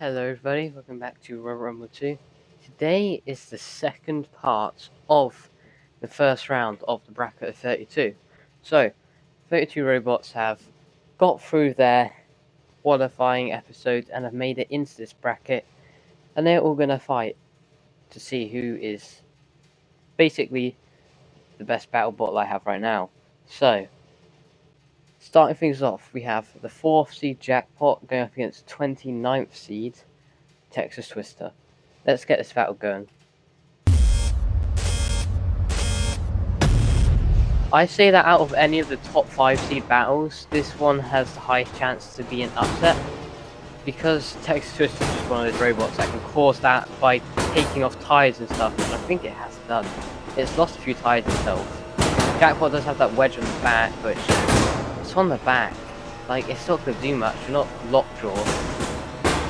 Hello everybody, welcome back to RR2. Today is the second part of the first round of the bracket of 32. So, 32 robots have got through their qualifying episodes and have made it into this bracket, and they're all going to fight to see who is basically the best battlebot I have right now. So, starting things off, we have the 4th seed Jackpot going up against 29th seed Texas Twister. Let's get this battle going. I say that out of any of the top 5 seed battles, this one has the highest chance to be an upset, because Texas Twister is just one of those robots that can cause that by taking off tires and stuff, and I think it has done. It's lost a few tires itself. Jackpot does have that wedge on the back, which it's on the back. Like, it's not going to do much. You're not lockjaw,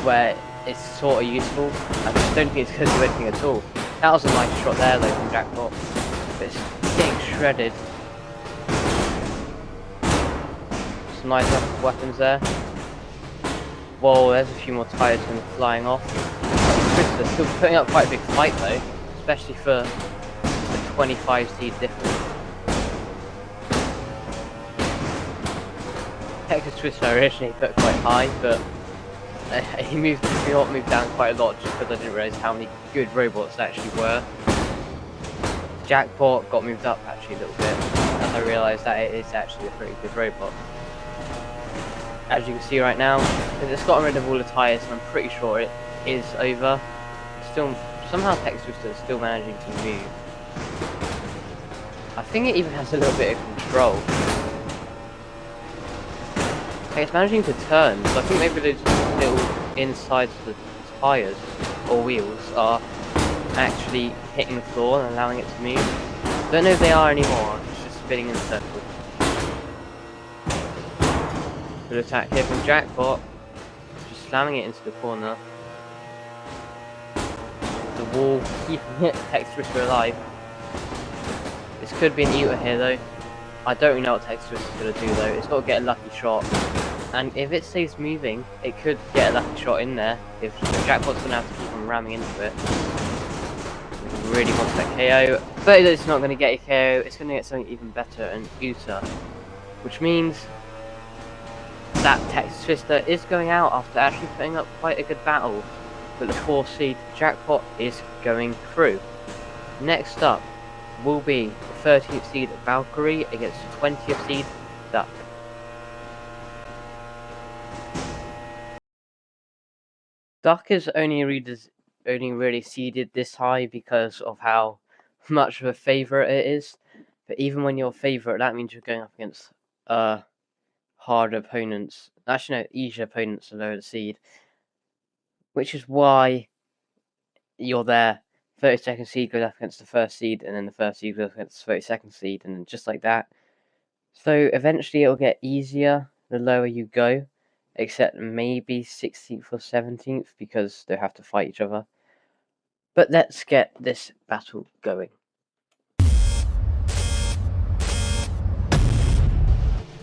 where it's sort of useful. I just don't think it's going to do anything at all. That was a nice shot there though from Jackpot, but it's getting shredded. Some nice weapons there. Whoa, there's a few more tires flying off. Twister still putting up quite a big fight though, especially for the 25 seed difference. Texas Twister originally put quite high, but he got moved down quite a lot just because I didn't realise how many good robots there actually were. Jackpot got moved up actually a little bit as I realised that it is actually a pretty good robot. As you can see right now, it's gotten rid of all the tyres and I'm pretty sure it is over. Still, somehow Texas Twister is still managing to move. I think it even has a little bit of control. It's managing to turn, so I think maybe those little insides of the tyres or wheels are actually hitting the floor and allowing it to move. Don't know if they are anymore, it's just spinning in circles. Good attack here from Jackpot, just slamming it into the corner. The wall keeping it, Texas Twister alive. This could be an eater here though. I don't really know what Texas Twister is going to do though, it's got to get a lucky shot. And if it stays moving, it could get a lucky shot in there. If Jackpot's going to have to keep on ramming into it. It really wants that KO. But it's not going to get a KO, it's going to get something even better, an Uta. Which means that Texas Twister is going out after actually putting up quite a good battle. But the 4th seed Jackpot is going through. Next up will be the 13th seed Valkyrie against the 20th seed Duck. Duck is only really seeded this high because of how much of a favourite it is. But even when you're a favourite, that means you're going up against hard opponents. Actually, no, easier opponents to lower the seed. Which is why you're there. 32nd seed goes up against the 1st seed, and then the 1st seed goes up against the 32nd seed, and then just like that. So eventually it'll get easier the lower you go. Except maybe 16th or 17th, because they have to fight each other. But let's get this battle going.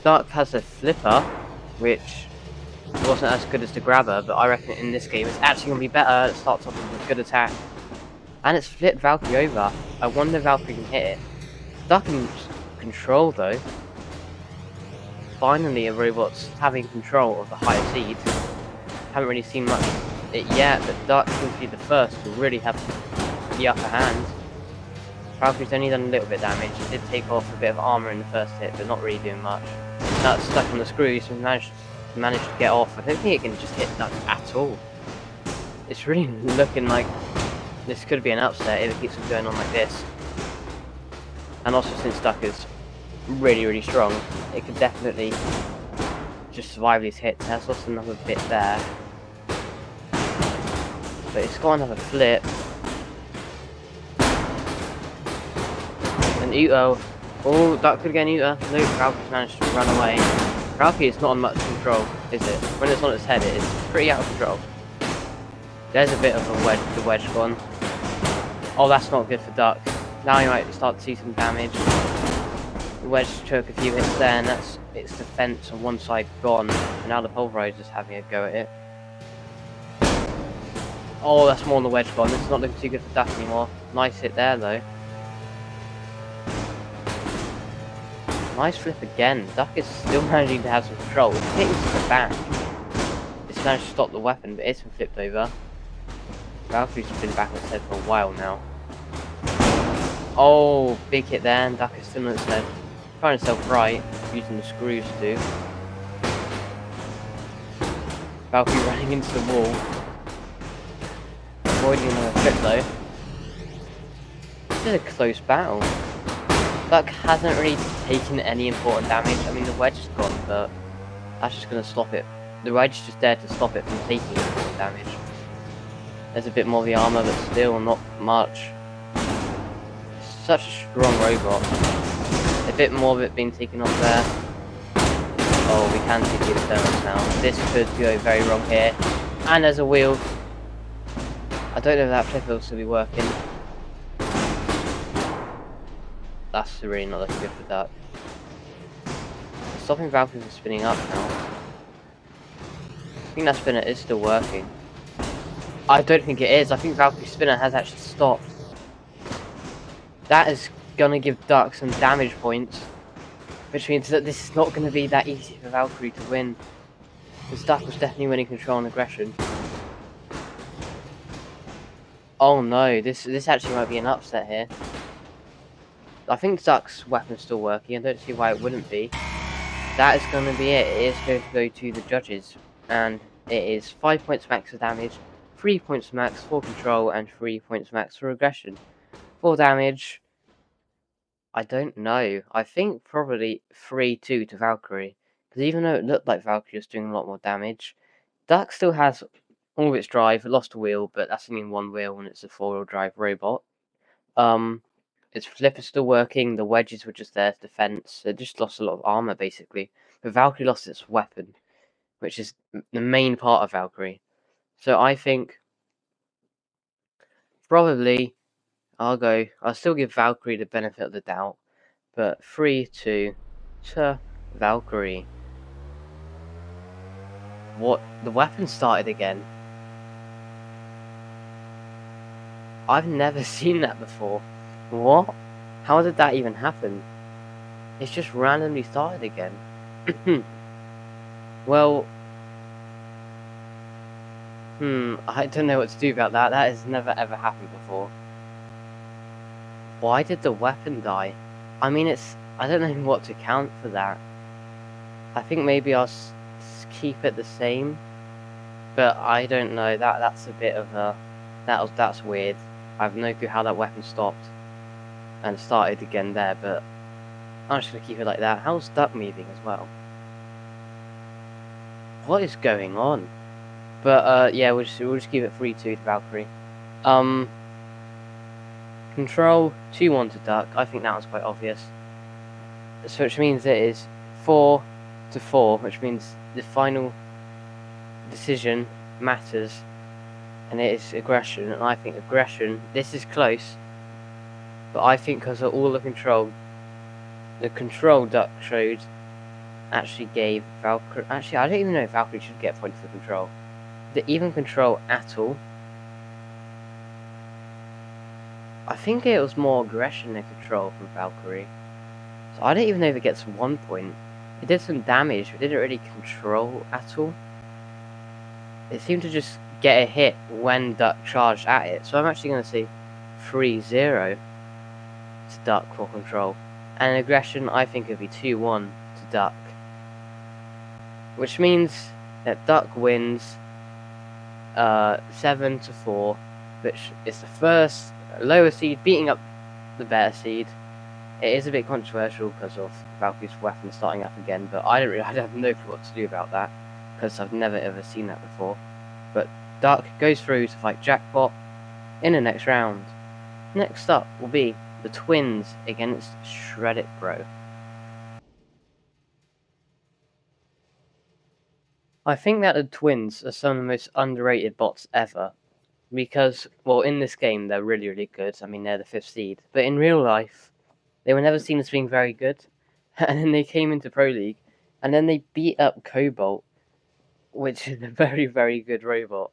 Duck has a flipper, which wasn't as good as the grabber, but I reckon in this game it's actually going to be better. It starts off with a good attack. And it's flipped Valkyrie over. I wonder if Valkyrie can hit it. Duck can control though. Finally, a robot's having control of the higher seed. Haven't really seen much of it yet, but Duck seems to be the first to really have the upper hand. Valkyrie's only done a little bit of damage. He did take off a bit of armour in the first hit, but not really doing much. Duck's stuck on the screws and managed to get off. I don't think it can just hit Duck at all. It's really looking like this could be an upset if it keeps on going on like this. And also, since Duck is really strong, it could definitely just survive these hits. It has lost another bit there, but it's got another flip. And Uta, oh, Duck could get an Uta. No, Valkyrie's managed to run away. Valkyrie is not on much control, is it? When it's on its head, it is pretty out of control. There's a bit of the wedge gone. Oh, that's not good for Duck. Now you might start to see some damage. The wedge took a few hits there, and that's its defense on one side gone, and now the pulverizer's having a go at it. Oh, that's more on the wedge gone. This is not looking too good for Duck anymore. Nice hit there, though. Nice flip again. Duck is still managing to have some control. It's hitting to the back. It's managed to stop the weapon, but it's been flipped over. Valkyrie's been back on its head for a while now. Oh, big hit there, and Duck is still on its head. Trying itself right, using the screws to. Valkyrie running into the wall. Avoiding another flip though. This is a close battle. Duck hasn't really taken any important damage. I mean, the wedge is gone, but that's just going to stop it. The wedge is just there to stop it from taking important damage. There's a bit more of the armor, but still not much. Such a strong robot. A bit more of it being taken off there. Oh, we can take the internals now. This could go very wrong here. And there's a wheel. I don't know if that flip will still be working. That's really not looking good for Duck. Stopping Valkyrie from spinning up now. I think that spinner is still working. I don't think it is. I think Valkyrie's spinner has actually stopped. That is gonna give Duck some damage points, which means that this is not gonna be that easy for Valkyrie to win. Because Duck was definitely winning control and aggression. Oh no, this actually might be an upset here. I think Duck's weapon's still working. I don't see why it wouldn't be. That is going to be it. It is going to go to the judges. And it is 5 points max for damage, 3 points max for control, and 3 points max for aggression. For damage, I don't know. I think probably 3-2 to Valkyrie. Because even though it looked like Valkyrie was doing a lot more damage, Duck still has all of its drive. It lost a wheel, but that's only one wheel when it's a 4-wheel drive robot. Its flip is still working, the wedges were just there as defense. It just lost a lot of armor, basically. But Valkyrie lost its weapon, which is the main part of Valkyrie. So I think, probably, I'll still give Valkyrie the benefit of the doubt, but 3-2 to Valkyrie. What? The weapon started again. I've never seen that before. What? How did that even happen? It's just randomly started again. Well, I don't know what to do about that. That has never ever happened before. Why did the weapon die? I mean, I don't know what to count for that. I think maybe I'll keep it the same. But I don't know. That's a bit of a... That's weird. I have no clue how that weapon stopped and started again there, but I'm just gonna keep it like that. How's Duck moving as well? What is going on? But yeah, we'll just keep it 3-2 to Valkyrie. Control 2-1 to Duck. I think that was quite obvious. So which means it is 4-4, which means the final decision matters, and it is aggression. And I think aggression. This is close. But I think because of all the control Duck showed actually gave Valkyrie... Actually, I don't even know if Valkyrie should get points for control. Did it even control at all? I think it was more aggression than control from Valkyrie. So I don't even know if it gets 1 point. It did some damage, but didn't really control at all. It seemed to just get a hit when Duck charged at it. So I'm actually going to say 3-0. To Duck for control, and aggression I think it would be 2-1 to Duck, which means that Duck wins 7-4, which is the first lower seed beating up the better seed. It is a bit controversial because of Valkyrie's weapon starting up again, but I have no clue what to do about that because I've never ever seen that before. But Duck goes through to fight Jackpot in the next round. Next up will be the twins against Shreddit Bro. I think that the twins are some of the most underrated bots ever. Because, well, in this game they're really, really good. I mean, they're the 5th seed. But in real life, they were never seen as being very good. And then they came into Pro League, and then they beat up Cobalt, which is a very, very good robot.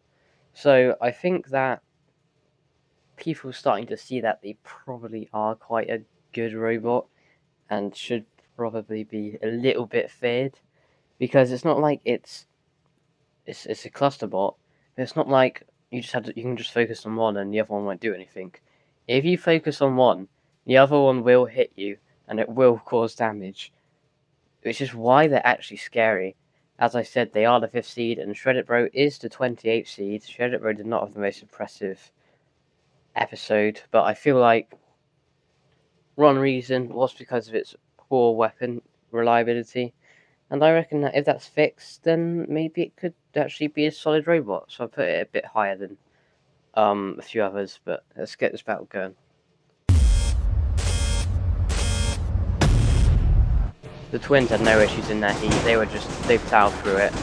So I think that people are starting to see that they probably are quite a good robot and should probably be a little bit feared, because it's not like it's a cluster bot. It's not like you can just focus on one and the other one won't do anything. If you focus on one, the other one will hit you and it will cause damage, which is why they're actually scary. As I said, they are the 5th seed, and Shreddit Bro is the 28th seed. Shreddit Bro did not have the most impressive episode, but I feel like one reason was because of its poor weapon reliability, and I reckon that if that's fixed, then maybe it could actually be a solid robot. So I put it a bit higher than a few others, but let's get this battle going. The twins had no issues in their heat. They plowed through it.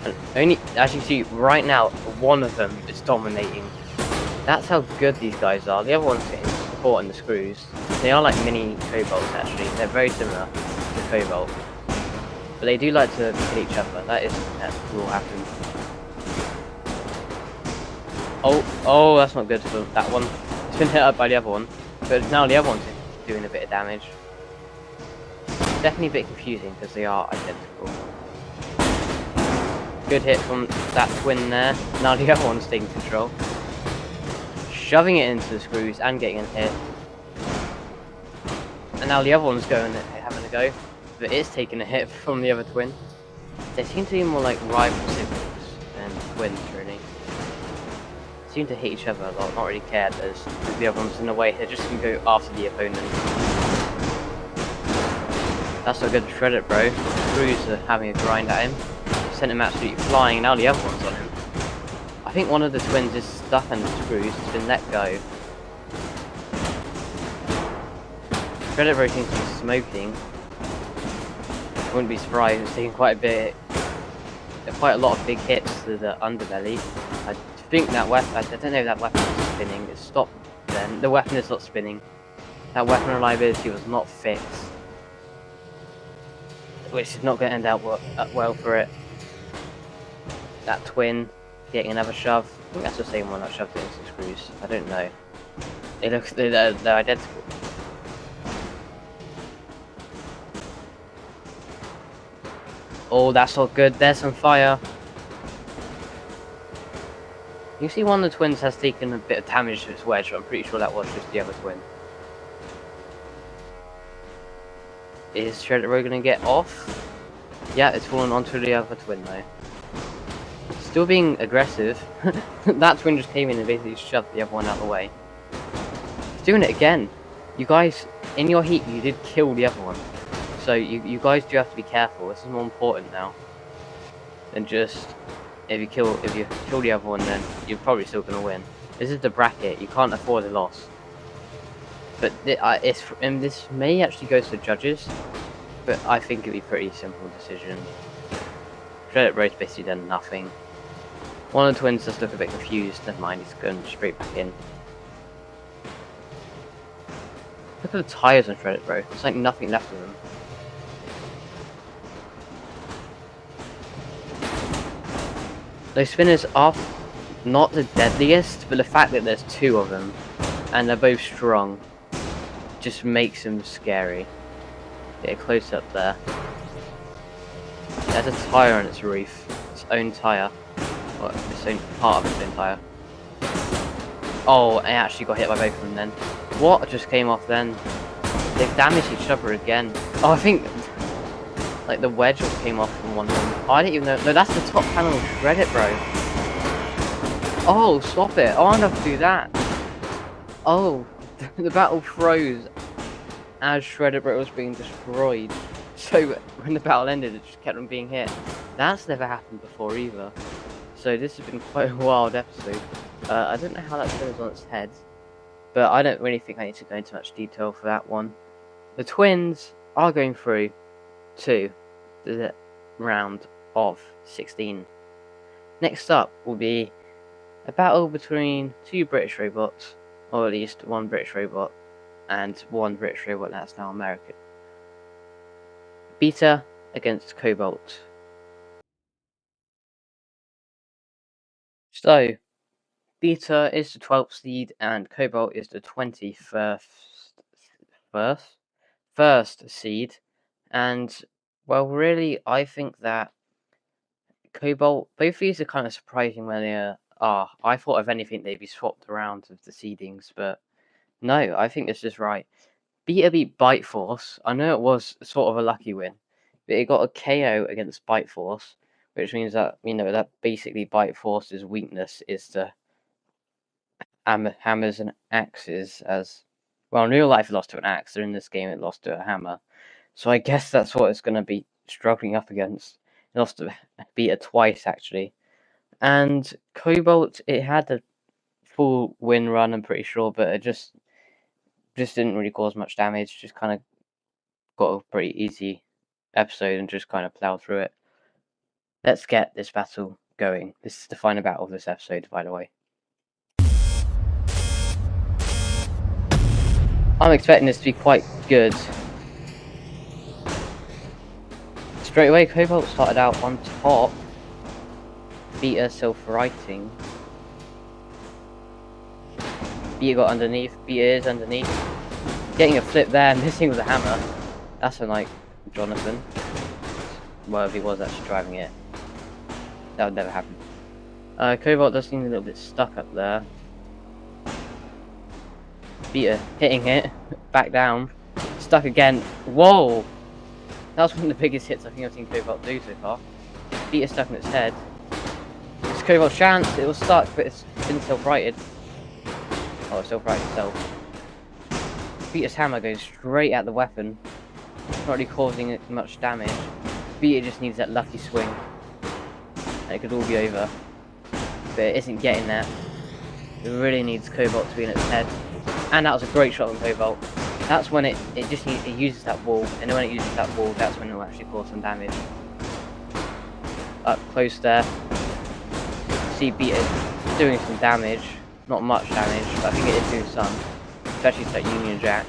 And only, as you see right now, one of them is dominating. That's how good these guys are. The other one's getting caught in the screws. They are like mini Cobalts actually. They're very similar to Cobalt. But they do like to kill each other. That will happen. Oh, that's not good for that one. It's been hit up by the other one. But now the other one's doing a bit of damage. Definitely a bit confusing because they are identical. Good hit from that twin there. Now the other one's taking control. Shoving it into the screws and getting a hit. And now the other one's having a go. But it's taking a hit from the other twin. They seem to be more like rival siblings than twins, really. They seem to hit each other a lot, not really care as the other one's in the way. They're just going to go after the opponent. That's a good Shreddit Bro. The screws are having a grind at him. Sent him absolutely flying, and now the other one's on him. I think one of the twins is stuck in the screws, has been let go. Shreddit Bro seems to be smoking. I wouldn't be surprised, it's taking quite a lot of big hits to the underbelly. I think that weapon, I don't know if that weapon is spinning, it stopped then. The weapon is not spinning. That weapon reliability was not fixed. Which is not going to end out well for it. That twin getting another shove. I think that's the same one that shoved it into the screws. I don't know. They're identical. Oh, that's not good. There's some fire. You see one of the twins has taken a bit of damage to its wedge, but I'm pretty sure that was just the other twin. Is Shreddit Bro going to get off? Yeah, it's fallen onto the other twin though. Still being aggressive. That twin just came in and basically shoved the other one out of the way. It's doing it again. You guys, in your heat, you did kill the other one. So you guys do have to be careful. This is more important now than just if you kill the other one, then you're probably still gonna win. This is the bracket. You can't afford a loss. But this may actually go to the judges, but I think it'd be a pretty simple decision. Shreddit Bro's basically done nothing. One of the twins does look a bit confused. Never mind, he's going straight back in. Look at the tires on Shreddit Bro. There's like nothing left of them. Those spinners are not the deadliest, but the fact that there's two of them and they're both strong just makes them scary. Get a close up there. There's a tire on its roof, its own tire, or its own part of its own tire. Oh, I actually got hit by both of them then. What just came off then? They've damaged each other again. Oh, I think like the wedge came off from one of them. Oh, I didn't even know. No, that's the top panel of Shreddit Bro. Oh, stop it. Oh, I'm gonna have to do that. Oh, the battle froze as Shreddit Bro was being destroyed. So when the battle ended, it just kept on being hit. That's never happened before either. So this has been quite a wild episode. I don't know how that goes on its head, but I don't really think I need to go into much detail for that one. The twins are going through to the round of 16. Next up will be a battle between two British robots, or at least one British robot and one British robot that's now American. Beta against Cobalt. So, Beta is the 12th seed, and Cobalt is the 21st seed. And, well, really, I think that Cobalt, both of these are kind of surprising when they are. I thought, if anything, they'd be swapped around with the seedings, but no, I think it's just right. Beta beat Bite Force. I know it was sort of a lucky win, but it got a KO against Bite Force, which means that, that basically Bite Force's weakness is the hammers and axes. As well, in real life it lost to an axe, and in this game it lost to a hammer. So I guess that's what it's going to be struggling up against. It lost to Beta twice, actually. And Cobalt, it had a full win run, I'm pretty sure, but it just didn't really cause much damage. Just kind of got a pretty easy episode and just kind of plowed through it. Let's get this battle going. This is the final battle of this episode, by the way. I'm expecting this to be quite good. Straight away, Cobalt started out on top. Beta self-righting. Beta got underneath. Beta is underneath. Getting a flip there, missing with a hammer. That's unlike Jonathan. Well, if he was actually driving it. That would never happen. Cobalt does seem a little bit stuck up there. Beta hitting it. Back down. Stuck again. Whoa! That was one of the biggest hits I think I've seen Cobalt do so far. Beta stuck in its head. It's Cobalt's chance. It was stuck, but it's been self-righted. Oh, it's self-righted itself. Beta's hammer goes straight at the weapon. Not really causing it much damage. Beta just needs that lucky swing. And it could all be over. But it isn't getting there. It really needs Cobalt to be in its head. And that was a great shot from Cobalt. That's when it uses that wall. And when it uses that wall, that's when it will actually cause some damage. Up close there. See Beta doing some damage. Not much damage, but I think it is doing some. Especially to that Union Jack.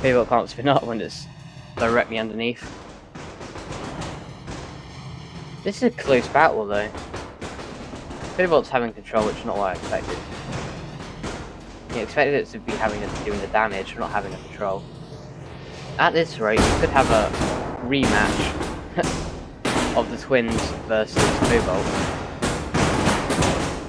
Cobalt can't spin up when it's directly underneath. This is a close battle though. Cobalt's having control, which is not what I expected. I expected it to be doing the damage, not having a control. At this rate, we could have a rematch of the twins versus Cobalt.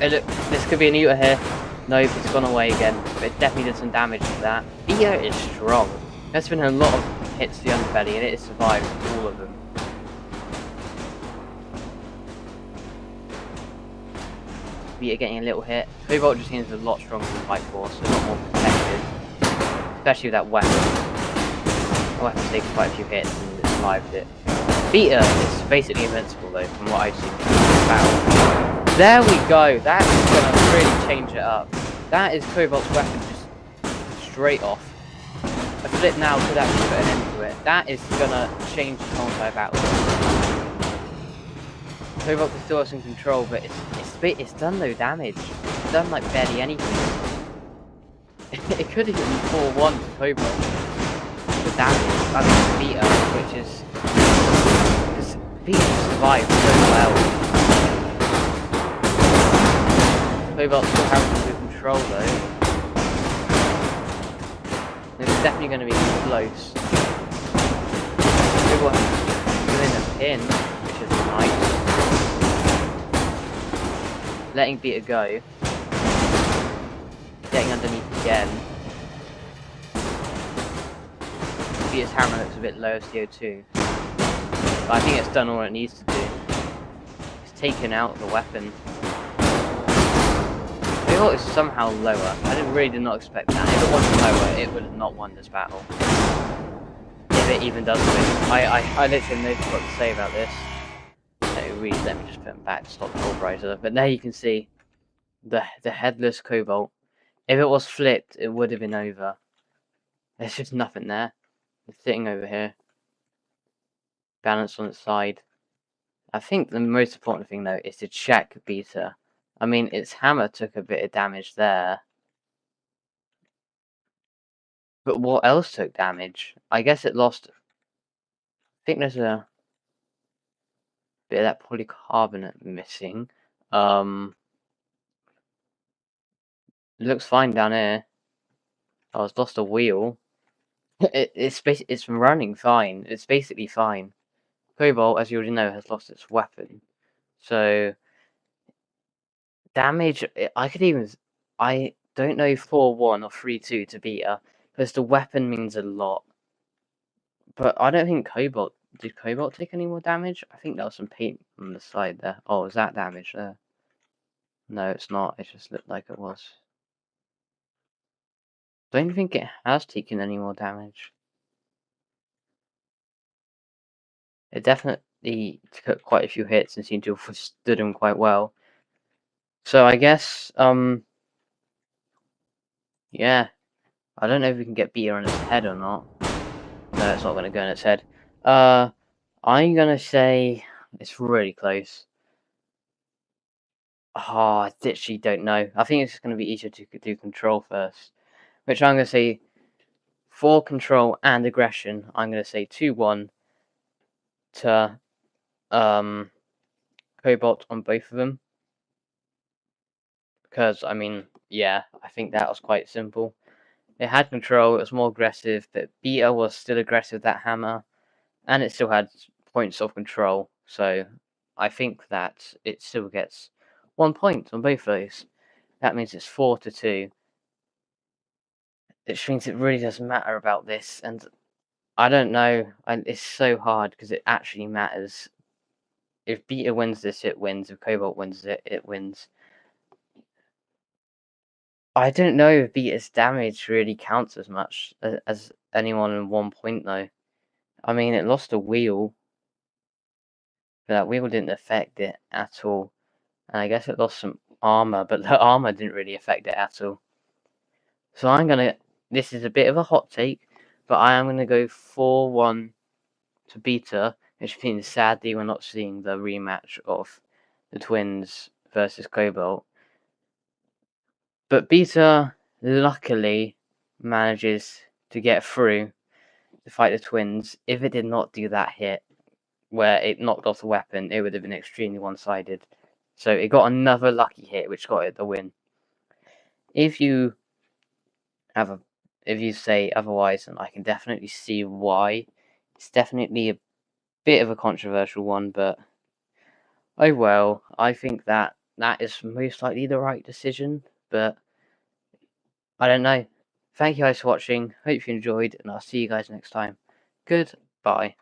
Hey look, this could be a neuter here. Nope, it's gone away again, but it definitely did some damage to that. Beta is strong. There's been a lot of hits to the underbelly, and it has survived all of them. Beta getting a little hit. Cobalt just seems a lot stronger than Bite Force, a lot more protected. Especially with that weapon. The weapon's taken quite a few hits and it survived it. Beta is basically invincible though, from what I've seen from this battle. There we go! That is going to really change it up. That is Cobalt's weapon just straight off. A flip now could actually put an end to it. That is going to change the whole entire battle. Cobalt can still have some control, but it's done no damage. It's done like barely anything. It could have given 4-1 to Cobalt. The damage, I mean Beta, which is... because Beta survived so well. Cobalt still having some good control though. It's definitely going to be close. Cobalt doing a pin, which is nice. Letting Beta go. Getting underneath again. Beta's hammer looks a bit low of CO2. But I think it's done all it needs to do. It's taken out the weapon. Cobalt is somehow lower. I really did not expect that. If it wasn't lower, it would have not won this battle. If it even does win. I literally know what to say about this. Let me just put him back to stop the pulverizer. But there you can see the headless Cobalt. If it was flipped, it would have been over. There's just nothing there. It's sitting over here. Balanced on its side. I think the most important thing though is to check Beta. I mean, its hammer took a bit of damage there. But what else took damage? I guess it lost... I think there's a bit of that polycarbonate missing. It looks fine down here. Oh, it's lost a wheel. It's running fine. It's basically fine. Cobalt, as you already know, has lost its weapon. So damage. I don't know 4-1 or 3-2 to beat her because the weapon means a lot. But I don't think Cobalt. Did Cobalt take any more damage? I think there was some paint on the side there. Oh, is that damage there? No, it's not. It just looked like it was. Don't think it has taken any more damage. It definitely took quite a few hits and seemed to have withstood him quite well. So I guess, yeah. I don't know if we can get Beta on its head or not. No, it's not going to go on its head. I'm going to say it's really close. Oh, I literally don't know. I think it's going to be easier to do control first. Which I'm going to say, for control and aggression, I'm going to say 2-1 to Cobalt on both of them. Because, I mean, yeah, I think that was quite simple. It had control, it was more aggressive, but Beta was still aggressive with that hammer, and it still had points of control, so I think that it still gets 1 point on both of those. That means it's 4-2. Which means it really doesn't matter about this, and I don't know, it's so hard because it actually matters. If Beta wins this, it wins. If Cobalt wins it, it wins. I don't know if Beta's damage really counts as much as anyone in 1 point, though. I mean, it lost a wheel, but that wheel didn't affect it at all. And I guess it lost some armor, but the armor didn't really affect it at all. So this is a bit of a hot take, but I am gonna go 4-1 to Beta, which means sadly we're not seeing the rematch of the twins versus Cobalt. But Beta luckily manages to get through to fight the twins. If it did not do that hit where it knocked off the weapon, it would have been extremely one-sided. So it got another lucky hit, which got it the win. If you say otherwise, then I can definitely see why. It's definitely a bit of a controversial one, but oh well. I think that is most likely the right decision, but I don't know. Thank you guys for watching. Hope you enjoyed, and I'll see you guys next time. Goodbye.